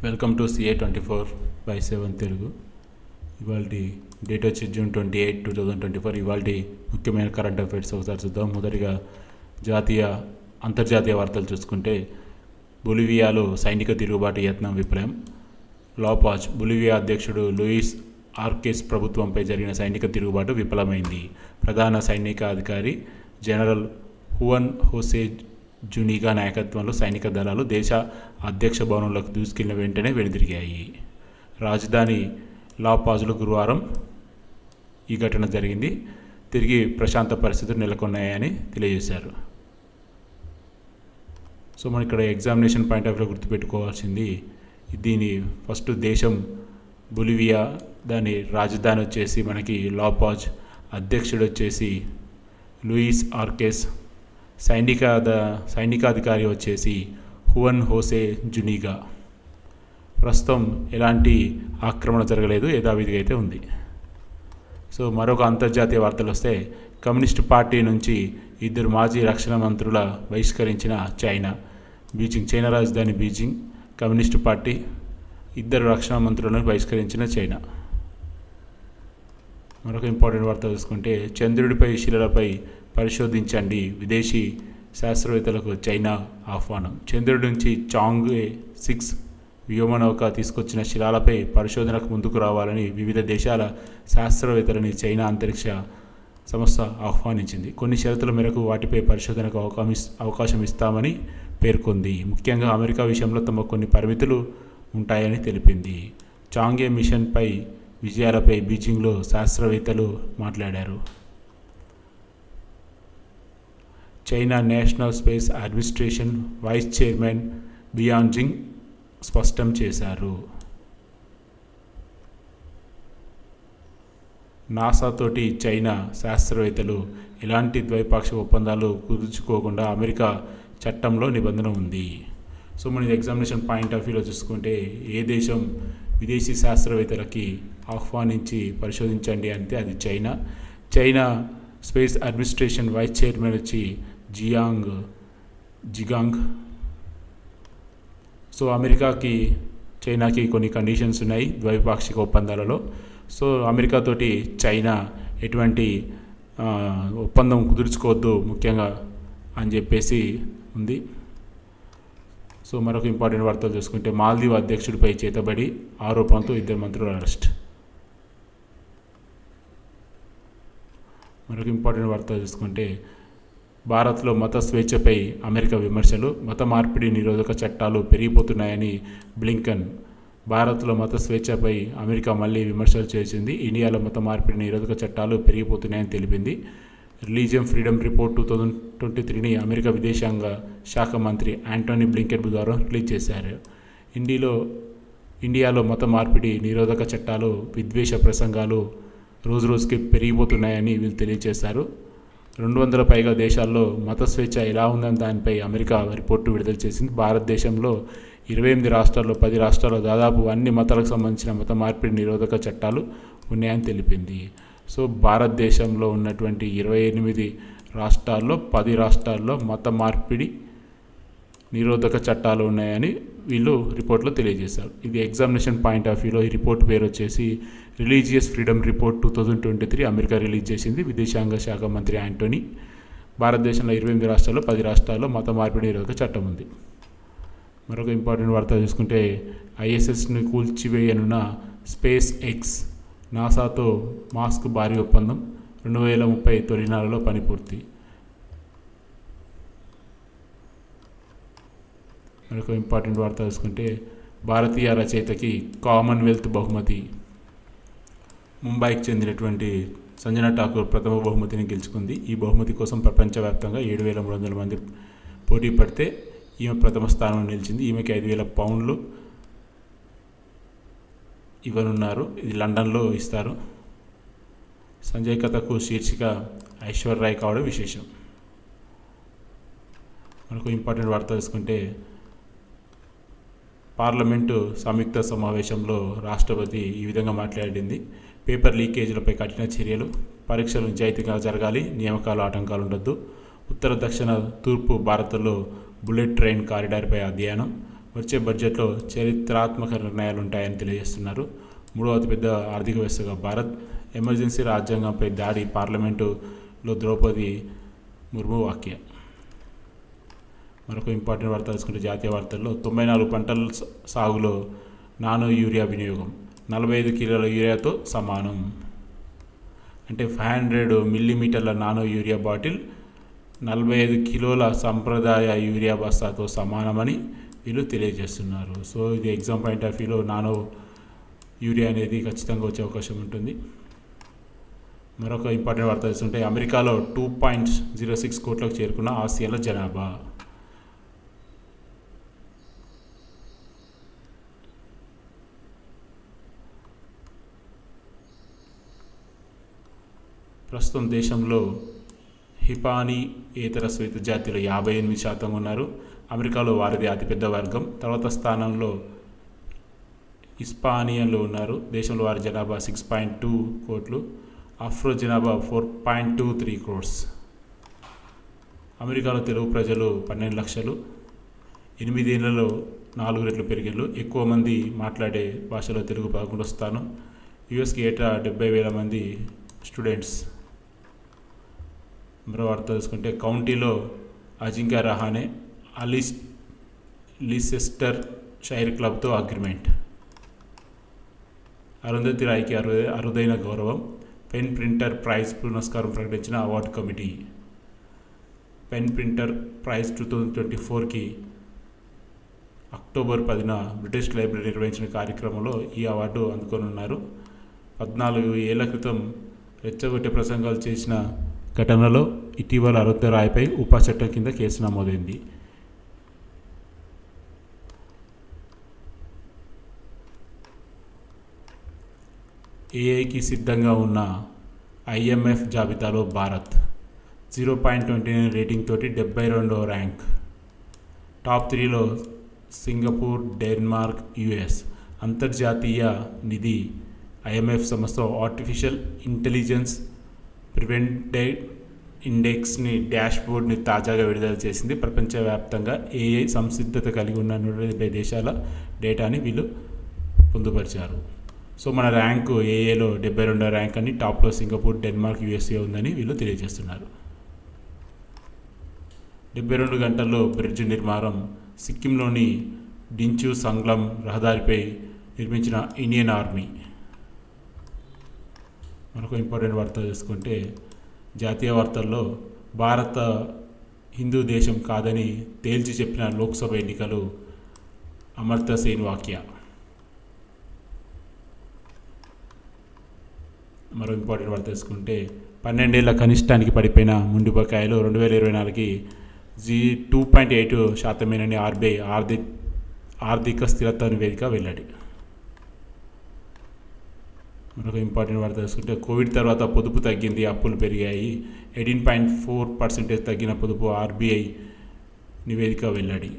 Welcome to CA24/7 Telugu. ఇవాళ date వచ్చి June 28, 2024. ఇవాళ ముఖ్యమైన కరెంట్ అఫైర్స్ ఒకసారి చూద్దాం. మొదటిగా అంతర్జాతీయ వార్తలు చూసుకుంటే, బొలివియాలో సైనిక తిరుగుబాటు యత్నం విఫలం. లాపాజ్ బొలివియా అధ్యక్షుడు లూయిస్ ఆర్కేస్ ప్రభుత్వంపై జరిగిన సైనిక తిరుగుబాటు విఫలమైంది. ప్రధాన సైనిక అధికారి జనరల్ హువన్ హోసే జునిగా నాయకత్వంలో సైనిక దళాలు దేశ అధ్యక్ష భవనంలోకి దూసుకెళ్లిన వెంటనే వెనుదిరిగాయి. రాజధాని లాపాజ్లో గురువారం ఈ ఘటన జరిగింది. తిరిగి ప్రశాంత పరిస్థితులు నెలకొన్నాయని తెలియజేశారు. సో మనం ఇక్కడ ఎగ్జామినేషన్ పాయింట్ ఆఫ్ వ్యూ గుర్తుపెట్టుకోవాల్సింది, దీని ఫస్ట్ దేశం బొలివియా, దాని రాజధాని వచ్చేసి మనకి లాపాజ్, అధ్యక్షుడు వచ్చేసి లూయిస్ ఆర్కేస్, సైనికాధికారి వచ్చేసి హువన్ హోసే జునిగా. ప్రస్తుతం ఎలాంటి ఆక్రమణ జరగలేదు, యథావిధిగా అయితే ఉంది. సో మరొక అంతర్జాతీయ వార్తలు వస్తే, కమ్యూనిస్టు పార్టీ నుంచి 2 మాజీ రక్షణ మంత్రుల బహిష్కరించిన చైనా రాజధాని బీజింగ్. కమ్యూనిస్టు పార్టీ 2 రక్షణ మంత్రులను బహిష్కరించిన చైనా. మరొక ఇంపార్టెంట్ వార్త చూసుకుంటే, చంద్రుడిపై శిలలపై పరిశోధించండి, విదేశీ శాస్త్రవేత్తలకు చైనా ఆహ్వానం. చంద్రుడి నుంచి చాంగ్వే 6 వ్యోమనౌక తీసుకొచ్చిన శిలాలపై పరిశోధనకు ముందుకు రావాలని వివిధ దేశాల శాస్త్రవేత్తలని చైనా అంతరిక్ష సంస్థ ఆహ్వానించింది. కొన్ని షరతుల మేరకు వాటిపై పరిశోధనకు అవకాశం ఇస్తామని పేర్కొంది. ముఖ్యంగా అమెరికా విషయంలో తమ కొన్ని పరిమితులు ఉంటాయని తెలిపింది. చాంగే మిషన్పై విజయాలపై బీజింగ్లో శాస్త్రవేత్తలు మాట్లాడారు. China national space administration vice chairman బియాంజింగ్ స్పష్టం చేశారు. నాసాతోటి చైనా శాస్త్రవేత్తలు ఎలాంటి ద్వైపాక్షిక ఒప్పందాలు కుదుర్చుకోకుండా అమెరికా చట్టంలో నిబంధన ఉంది. సో మన ఎగ్జామినేషన్ పాయింట్ ఆఫ్ వ్యూలో చూసుకుంటే, ఏ దేశం విదేశీ శాస్త్రవేత్తలకి ఆహ్వానించి పరిశోధించండి అంటే అది China space administration vice chairman వచ్చి జిగాంగ్. సో అమెరికాకి చైనాకి కొన్ని కండిషన్స్ ఉన్నాయి ద్వైపాక్షిక ఒప్పందాలలో. సో అమెరికాతోటి చైనా ఎటువంటి ఒప్పందం కుదుర్చుకోవద్దు ముఖ్యంగా అని చెప్పేసి ఉంది. సో మరొక ఇంపార్టెంట్ వార్తలు చూసుకుంటే, మాల్దీవ్ అధ్యక్షుడిపై చేతబడి ఆరోపణతో 2 మంత్రుల అరెస్ట్. మరొక ఇంపార్టెంట్ వార్తలు చూసుకుంటే, భారత్లో మత స్వేచ్ఛపై అమెరికా విమర్శలు, మత మార్పిడి నిరోధక చట్టాలు పెరిగిపోతున్నాయని బ్లింకన్. భారత్లో మత స్వేచ్ఛపై అమెరికా మళ్ళీ విమర్శలు చేసింది. ఇండియాలో మత మార్పిడి నిరోధక చట్టాలు పెరిగిపోతున్నాయని తెలిపింది. రిలీజియన్ ఫ్రీడమ్ రిపోర్ట్ 2023ని అమెరికా విదేశాంగ శాఖ మంత్రి యాంటోనీ బ్లింకెన్ బుధవారం రిలీజ్ చేశారు. ఇండియాలో మత మార్పిడి నిరోధక చట్టాలు, విద్వేష ప్రసంగాలు రోజుకి పెరిగిపోతున్నాయని వీళ్ళు తెలియజేశారు. 200 పైగా దేశాల్లో మత స్వేచ్ఛ ఎలా ఉందని దానిపై అమెరికా రిపోర్టు విడుదల చేసింది. భారతదేశంలో 28 రాష్ట్రాల్లో 10 రాష్ట్రాల్లో దాదాపు అన్ని మతాలకు సంబంధించిన మత మార్పిడి నిరోధక చట్టాలు ఉన్నాయని తెలిపింది. సో భారతదేశంలో ఉన్నటువంటి 28 రాష్ట్రాల్లో 10 రాష్ట్రాల్లో మత మార్పిడి నిరోధక చట్టాలు ఉన్నాయని వీళ్ళు రిపోర్ట్లో తెలియజేశారు. ఇది ఎగ్జామినేషన్ పాయింట్ ఆఫ్ వ్యూలో ఈ రిపోర్ట్ పేరు వచ్చేసి religious freedom report 2023 America release చేసింది. విదేశాంగ శాఖ మంత్రి యాంటోనీ. భారతదేశంలో 28 రాష్ట్రాల్లో 10 రాష్ట్రాల్లో మత మార్పిడి నిరోధక చట్టం ఉంది. మరొక ఇంపార్టెంట్ వార్త చూసుకుంటే, ISSని కూల్చివేయనున్న స్పేస్ ఎక్స్. నాసాతో మాస్క్ భారీ ఒప్పందం, 2030 తొలి నెలలో పని పూర్తి. మరొక ఇంపార్టెంట్ వార్త చూసుకుంటే, భారతీయ రచయితకి కామన్వెల్త్ బహుమతి. ముంబైకి చెందినటువంటి సంజన ఠాకూర్ ప్రథమ బహుమతిని గెలుచుకుంది. ఈ బహుమతి కోసం ప్రపంచవ్యాప్తంగా 7,300 మంది పోటీ పడితే ఈమె ప్రథమ స్థానంలో నిలిచింది. ఈమెకి 5,000 పౌండ్లు ఇవ్వనున్నారు. ఇది లండన్లో ఇస్తారు. సంజయ్ కథకు శీర్షిక ఐశ్వర్యరాయ్ కావడం విశేషం. మనకు ఇంపార్టెంట్ వార్త తీసుకుంటే, పార్లమెంటు సంయుక్త సమావేశంలో రాష్ట్రపతి ఈ విధంగా మాట్లాడింది. పేపర్ లీకేజీలపై కఠిన చర్యలు, పరీక్షలు నిజాయితీగా జరగాలి, నియామకాలు ఆటంకాలు ఉండొద్దు, ఉత్తర దక్షిణ తూర్పు భారత్లో బుల్లెట్ ట్రైన్ కారిడార్పై అధ్యయనం, వచ్చే బడ్జెట్లో చరిత్రాత్మక నిర్ణయాలు ఉంటాయని తెలియజేస్తున్నారు. మూడవ అతిపెద్ద ఆర్థిక వ్యవస్థగా భారత్, ఎమర్జెన్సీ రాజ్యాంగంపై దాడి, పార్లమెంటులో ద్రౌపది ముర్ము వ్యాఖ్య. మరొక ఇంపార్టెంట్ వార్త తీసుకుంటే జాతీయ వార్తల్లో 94 పంటల సాగులో నానో యూరియా వినియోగం 45 కిలోల యూరియాతో సమానం. అంటే 500 మిల్లీమీటర్ల నానో యూరియా బాటిల్ 45 కిలోల సంప్రదాయ యూరియా బస్తాతో సమానమని వీళ్ళు తెలియజేస్తున్నారు. సో ఇది ఎగ్జామ్ పాయింట్ ఆఫ్ వ్యూలో నానో యూరియా అనేది ఖచ్చితంగా వచ్చే అవకాశం ఉంటుంది. మరొక ఇంపార్టెంట్ వార్త చూస్తుంటే అమెరికాలో 2.06 కోట్లకు చేరుకున్న ఆసియాల జనాభా. ప్రస్తుతం దేశంలో హిపానియేతర శ్వేత జాతీయులు 58% ఉన్నారు. అమెరికాలో వారిది అతిపెద్ద వర్గం. తర్వాత స్థానంలో హిస్పానియన్లు ఉన్నారు. దేశంలో వారి జనాభా 6.2 కోట్లు. ఆఫ్రో జనాభా 4.23 క్రోర్స్. అమెరికాలో తెలుగు ప్రజలు 12 లక్షలు. 8 ఏళ్లలో 4 రెట్లు పెరిగారు. ఎక్కువ మంది మాట్లాడే భాషలో తెలుగు 11వ స్థానం. యుఎస్కి ఏటా 70,000 మంది స్టూడెంట్స్. మరో వార్త చూసుకుంటే కౌంటీలో అజింక్య రహానే లీసెస్టర్ షైర్ క్లబ్తో అగ్రిమెంట్. అరుంధతి రాయ్కి అరుదైన గౌరవం. పెన్ ప్రింటర్ ప్రైజ్ పురస్కారం ప్రకటించిన award committee. PEN Pinter prize 2024కి అక్టోబర్ 10న బ్రిటిష్ లైబ్రరీ నిర్వహించిన కార్యక్రమంలో ఈ అవార్డు అందుకోనున్నారు. 14 ఏళ్ల క్రితం రెచ్చగొట్టే ప్రసంగాలు చేసిన ఘటనలో ఇటీవల అరుంధతి రాయ్పై ఉపా చట్టం కింద కేసు నమోదైంది. ఏఐకి సిద్ధంగా ఉన్న ఐఎంఎఫ్ జాబితాలో భారత్ 0.29 రేటింగ్ తోటి 72వ ర్యాంక్. టాప్ 3లో సింగపూర్, డెన్మార్క్, యుఎస్. అంతర్జాతీయ నిధి ఐఎంఎఫ్ సంస్థ ఆర్టిఫిషియల్ ఇంటెలిజెన్స్ ప్రివెంటెడ్ ఇండెక్స్ని డాష్బోర్డ్ని తాజాగా విడుదల చేసింది. ప్రపంచవ్యాప్తంగా ఏఐ సంసిద్ధత కలిగి ఉన్న 170 దేశాల డేటాని వీళ్ళు పొందుపరిచారు. సో మన ర్యాంకు ఏఏలో 72వ ర్యాంక్ అని, టాప్లో సింగపూర్, డెన్మార్క్, యుఎస్ఏ ఉందని వీళ్ళు తెలియజేస్తున్నారు. 72 గంటల్లో బ్రిడ్జ్ నిర్మాణం. సిక్కింలోని డించు సంగ్లం రహదారిపై నిర్మించిన ఇండియన్ ఆర్మీ. మరొక ఇంపార్టెంట్ వార్త చూసుకుంటే జాతీయ వార్తల్లో భారత హిందూ దేశం కాదని తేల్చి చెప్పిన లోక్సభ ఎన్నికలు అమర్త్య సేన్ వ్యాఖ్య. మరో ఇంపార్టెంట్ వార్త తీసుకుంటే 12 ఏళ్ల కనిష్టానికి పడిపోయిన ముండి బకాయిలు 2024కి 2.8%. ఆర్బీఐ ఆర్థిక స్థిరత్వ నివేదిక వెల్లడి. మరొక ఇంపార్టెంట్ వార్త తీసుకుంటే కోవిడ్ తర్వాత పొదుపు తగ్గింది, అప్పులు పెరిగాయి. 18.4% తగ్గిన పొదుపు ఆర్బీఐ నివేదిక వెల్లడి.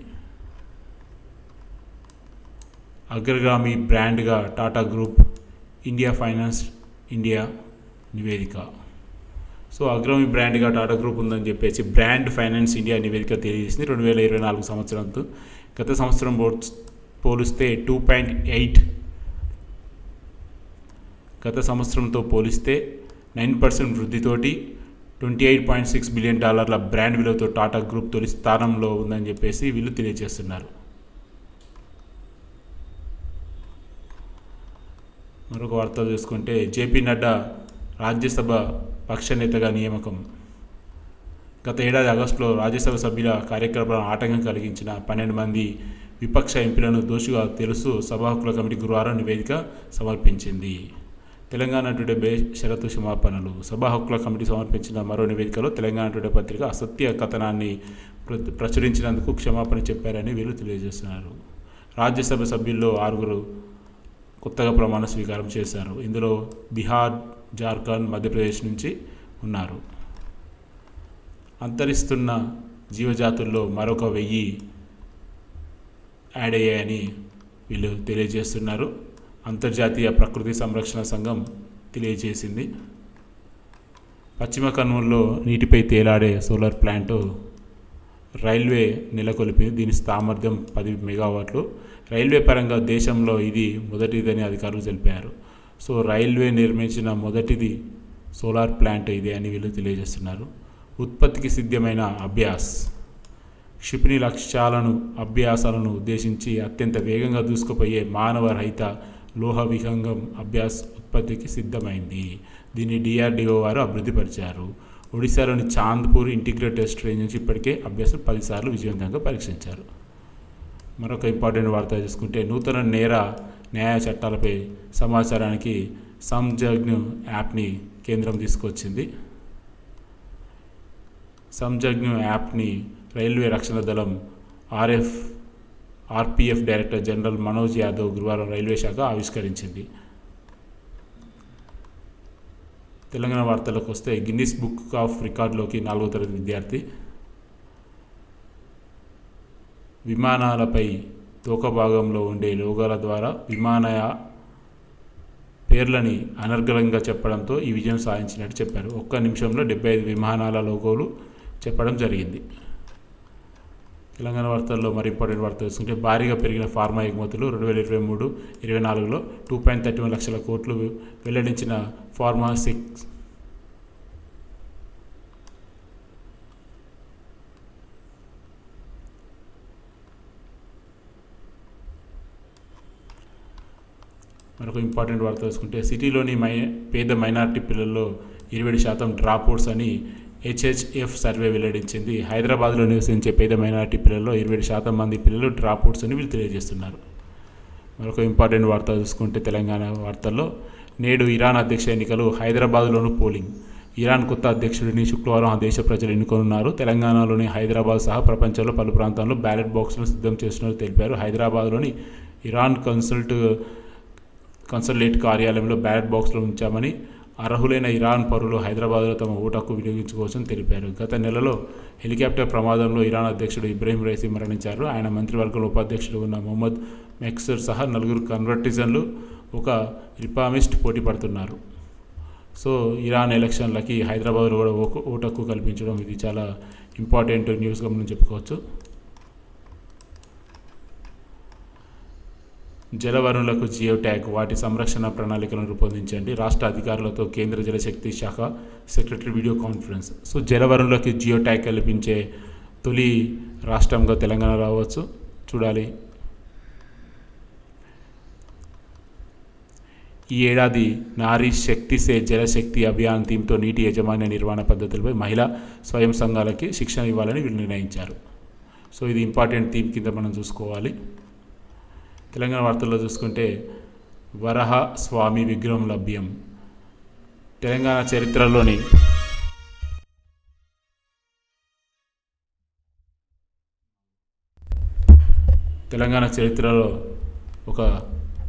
అగ్రగామి బ్రాండ్గా Tata group, India finance India నివేదిక. సో అగ్రగామి బ్రాండ్గా టాటా గ్రూప్ ఉందని చెప్పేసి బ్రాండ్ ఫైనాన్స్ ఇండియా నివేదిక తెలియజేసింది. 2024 సంవత్సరంతో గత సంవత్సరం పోలిస్తే 2.8 గత సంవత్సరంతో పోలిస్తే 9% వృద్ధితోటి $28.6 బిలియన్ బ్రాండ్ విలువతో టాటా గ్రూప్ తొలి స్థానంలో ఉందని చెప్పేసి వీళ్ళు తెలియజేస్తున్నారు. మరొక వార్తలు చూసుకుంటే జేపీ నడ్డా రాజ్యసభ పక్ష నేతగా నియామకం. గత ఏడాది ఆగస్టులో రాజ్యసభ సభ్యుల కార్యక్రమాలను ఆటంకం కలిగించిన 12 మంది విపక్ష ఎంపీలను దోషిగా తెలుసు సభా హక్కుల కమిటీ గురువారం నివేదిక సమర్పించింది. తెలంగాణ టుడే షరతు క్షమాపణలు. సభా హక్కుల కమిటీ సమర్పించిన మరో నివేదికలో తెలంగాణ టుడే పత్రిక అసత్య కథనాన్ని ప్రచురించినందుకు క్షమాపణ చెప్పారని వీళ్ళు తెలియజేస్తున్నారు. రాజ్యసభ సభ్యుల్లో 6 కొత్తగా ప్రమాణ స్వీకారం చేశారు. ఇందులో బీహార్, జార్ఖండ్, మధ్యప్రదేశ్ నుంచి ఉన్నారు. అంతరిస్తున్న జీవజాతుల్లో మరొక 1000 యాడ్ అయ్యాయని వీళ్ళు తెలియజేస్తున్నారు. అంతర్జాతీయ ప్రకృతి సంరక్షణ సంఘం తెలియజేసింది. పశ్చిమ కర్నూలులో నీటిపై తేలాడే సోలార్ ప్లాంటు రైల్వే నెలకొల్పింది. దీని సామర్థ్యం 10 మెగావాట్లు. రైల్వే పరంగా దేశంలో ఇది మొదటిదని అధికారులు తెలిపారు. సో రైల్వే నిర్మించిన మొదటిది సోలార్ ప్లాంట్ ఇదే అని వీళ్ళు తెలియజేస్తున్నారు. ఉత్పత్తికి సిద్ధమైన అభ్యాస్ క్షిపణి అభ్యాసాలను ఉద్దేశించి అత్యంత వేగంగా దూసుకుపోయే మానవ రహిత లోహ విహంగం అభ్యాస్ ఉత్పత్తికి సిద్ధమైంది. దీన్ని DRDO వారు అభివృద్ధిపరిచారు. ఒడిశాలోని చాంద్పూర్ ఇంటిగ్రేటెడ్ టెస్ట్ రేంజ్ నుంచి ఇప్పటికే అభ్యాసం 10 సార్లు విజయవంతంగా పరీక్షించారు. మరొక ఇంపార్టెంట్ వార్త చూసుకుంటే నూతన న్యాయ చట్టాలపై సమాచారానికి సంజజ్ఞ యాప్ని కేంద్రం తీసుకొచ్చింది. సంజజ్ఞ యాప్ని రైల్వే రక్షణ దళం RPF director general Manoj Yadav గురువారం రైల్వే శాఖ ఆవిష్కరించింది. తెలంగాణ వార్తలకు వస్తే గిన్నిస్ బుక్ ఆఫ్ రికార్డులోకి 4వ తరగతి విద్యార్థి. విమానాలపై తోక భాగంలో ఉండే లోగోల ద్వారా విమానయ పేర్లని అనర్గళంగా చెప్పడంతో ఈ విజయం సాధించినట్టు చెప్పారు. 1 నిమిషంలో 75 విమానాల లోగోలు చెప్పడం జరిగింది. తెలంగాణ వార్తల్లో మరి ఇంపార్టెంట్ వార్త చూసుకుంటే భారీగా పెరిగిన ఫార్మా ఎగుమతులు 2023-24లో 2.31 లక్షల కోట్లు వెల్లడించిన ఫార్మా మరొక ఇంపార్టెంట్ వార్త చూసుకుంటే సిటీలోని పేద మైనారిటీ పిల్లల్లో 27% డ్రాప్అవుట్స్ అని HHF సర్వే వెల్లడించింది. హైదరాబాద్లో నివసించే పేద మైనారిటీ పిల్లల్లో 27% మంది పిల్లలు డ్రాప్అవుట్స్ అని వీళ్ళు తెలియజేస్తున్నారు. మరొక ఇంపార్టెంట్ వార్త చూసుకుంటే తెలంగాణ వార్తల్లో నేడు ఇరాన్ అధ్యక్ష ఎన్నికలు, హైదరాబాద్లోనూ పోలింగ్. ఇరాన్ కొత్త అధ్యక్షుడిని శుక్రవారం ఆ దేశ ప్రజలు ఎన్నుకోనున్నారు. తెలంగాణలోని హైదరాబాద్ సహా ప్రపంచంలో పలు ప్రాంతాల్లో బ్యాలెట్ బాక్సులను సిద్ధం చేస్తున్నట్టు తెలిపారు. హైదరాబాద్లోని ఇరాన్ కన్సల్టేట్ కార్యాలయంలో బ్యాలెట్ బాక్స్లో ఉంచామని, అర్హులైన ఇరాన్ పౌరులు హైదరాబాద్లో తమ ఓటు హక్కు వినియోగించుకోవచ్చని తెలిపారు. గత నెలలో హెలికాప్టర్ ప్రమాదంలో ఇరాన్ అధ్యక్షుడు ఇబ్రహీం రైసీ మరణించారు. ఆయన మంత్రివర్గంలో ఉపాధ్యక్షుడు ఉన్న మొహమ్మద్ మెక్సర్ సహా 4 కన్వర్టిజన్లు, ఒక రిఫార్మిస్ట్ పోటీ పడుతున్నారు. సో ఇరాన్ ఎలక్షన్లకి హైదరాబాద్లో కూడా ఓటు హక్కు కల్పించడం ఇది చాలా ఇంపార్టెంట్ న్యూస్గా మనం చెప్పుకోవచ్చు. జలవనరులకు జియో ట్యాగ్, వాటి సంరక్షణ ప్రణాళికలను రూపొందించండి. రాష్ట్ర అధికారులతో కేంద్ర జలశక్తి శాఖ సెక్రటరీ వీడియో కాన్ఫరెన్స్. సో జలవనరులకి జియో ట్యాగ్ కల్పించే తొలి రాష్ట్రంగా తెలంగాణ రావచ్చు, చూడాలి. ఈ ఏడాది నారీ శక్తి సే జలశక్తి అభియాన్ థీమ్తో నీటి యాజమాన్య నిర్వహణ పద్ధతులపై మహిళా స్వయం సంఘాలకి శిక్షణ ఇవ్వాలని వీళ్ళు నిర్ణయించారు. సో ఇది ఇంపార్టెంట్ థీమ్ కింద మనం చూసుకోవాలి. తెలంగాణ వార్తల్లో చూసుకుంటే వరహ స్వామి విగ్రహం లభ్యం. తెలంగాణ చరిత్రలో ఒక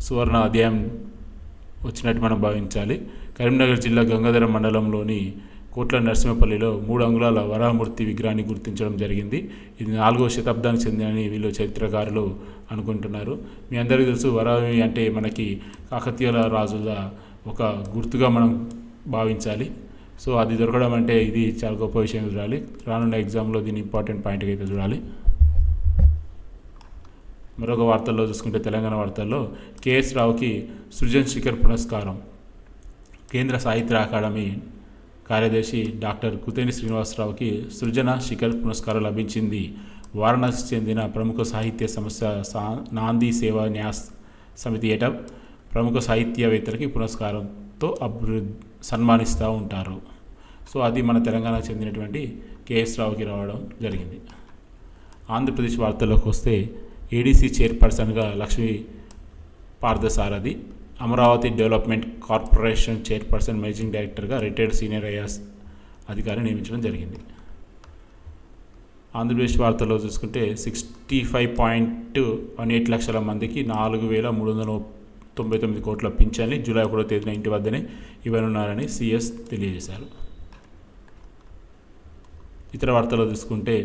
సువర్ణ అధ్యాయం వచ్చినట్టు మనం భావించాలి. కరీంనగర్ జిల్లా గంగాధర మండలంలోని కోట్ల నరసింహపల్లిలో 3 అంగుళాల వరాహమూర్తి విగ్రహాన్ని గుర్తించడం జరిగింది. ఇది 4వ శతాబ్దానికి చెందినని వీళ్ళు చరిత్రకారులు అనుకుంటున్నారు. మీ అందరికీ తెలుసు, వరాహి అంటే మనకి కాకతీయుల రాజుల ఒక గుర్తుగా మనం భావించాలి. సో అది దొరకడం అంటే ఇది చాలా గొప్ప విషయం చూడాలి. రానున్న ఎగ్జామ్లో దీని ఇంపార్టెంట్ పాయింట్గా అయితే చూడాలి. మరొక వార్తల్లో చూసుకుంటే తెలంగాణ వార్తల్లో KS రావుకి సృజన్ శిఖర్ పురస్కారం. కేంద్ర సాహిత్య అకాడమీ కార్యదర్శి డాక్టర్ కుతేని శ్రీనివాసరావుకి సృజన శిఖర్ పురస్కారం లభించింది. వారణాసి చెందిన ప్రముఖ సాహిత్య సంస్థ నాంది సేవా న్యాస్ సమితి ఏటా ప్రముఖ సాహిత్యవేత్తలకి పురస్కారంతో సన్మానిస్తూ ఉంటారు. సో అది మన తెలంగాణకు చెందినటువంటి KS రావుకి రావడం జరిగింది. ఆంధ్రప్రదేశ్ వార్తల్లోకి వస్తే ADC చైర్పర్సన్గా Lakshmi Parthasarathi, Amaravati development corporation chairperson managing డైరెక్టర్గా రిటైర్డ్ సీనియర్ IAS అధికారిని నియమించడం జరిగింది. ఆంధ్రప్రదేశ్ వార్తల్లో చూసుకుంటే 65.18 లక్షల మందికి 4,399 కోట్ల పింఛన్లు జూలై 1వ తేదీన ఇంటి వద్దనే ఇవ్వనున్నారని CS తెలియజేశారు. ఇతర వార్తల్లో చూసుకుంటే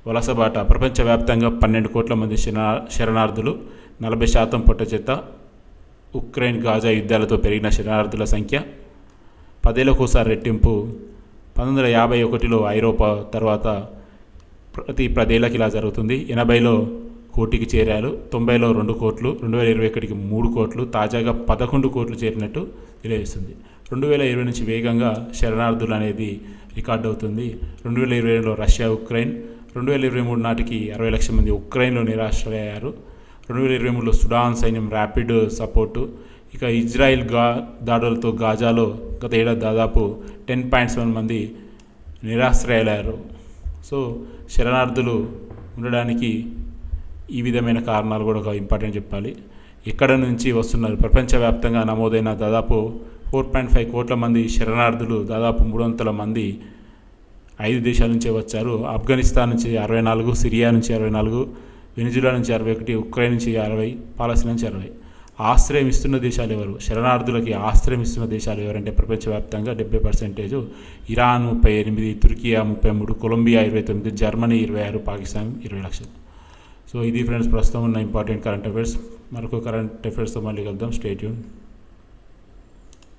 వలసబాట, ప్రపంచవ్యాప్తంగా 12 కోట్ల మంది శరణార్థులు, 40% పొట్టచెత్త. ఉక్రెయిన్ గాజా యుద్ధాలతో పెరిగిన శరణార్థుల సంఖ్య 10 ఏళ్లకోసారి రెట్టింపు. 1951లో ఐరోపా తర్వాత ప్రతి 10 ఏళ్ళకి ఇలా జరుగుతుంది. 80లో కోటికి చేరారు, 90లో 2 కోట్లు, 2021కి 3 కోట్లు, తాజాగా 11 కోట్లు చేరినట్టు తెలియజేస్తుంది. 2020 నుంచి వేగంగా శరణార్థులు అనేది రికార్డ్ అవుతుంది. 2022లో రష్యా, ఉక్రెయిన్, 2023 నాటికి 60 లక్షల మంది ఉక్రెయిన్లో నిరాశ్రయ్యారు. 2023లో సుడాన్ సైన్యం ర్యాపిడ్ సపోర్టు. ఇక ఇజ్రాయిల్ దాడులతో గాజాలో గత ఏడాది దాదాపు 10.7 మంది నిరాశ్రయాలయ్యారు. సో శరణార్థులు ఉండడానికి ఈ విధమైన కారణాలు కూడా ఒక ఇంపార్టెంట్ చెప్పాలి. ఎక్కడ నుంచి వస్తున్నారు? ప్రపంచవ్యాప్తంగా నమోదైన దాదాపు 4.5 కోట్ల మంది శరణార్థులు, దాదాపు 300 మంది 5 దేశాల నుంచే వచ్చారు. ఆఫ్ఘనిస్తాన్ నుంచి 64, సిరియా నుంచి 64, వెనిజులా నుంచి 61, ఉక్రెయిన్ నుంచి 60, పాలస్తీనా నుంచి 60. ఆశ్రయం ఇస్తున్న దేశాలు ఎవరు? శరణార్థులకి ఆశ్రయం ఇస్తున్న దేశాలు ఎవరంటే ప్రపంచవ్యాప్తంగా 70%, Iran 38, Turkiye 33, Colombia 29, Germany 26, Pakistan 20 లక్షలు. సో ఇది ఫ్రెండ్స్ ప్రస్తుతం ఉన్న ఇంపార్టెంట్ కరెంట్ అఫైర్స్. మరొక కరెంట్ అఫైర్స్తో మళ్ళీ కలుద్దాం. Stay tune.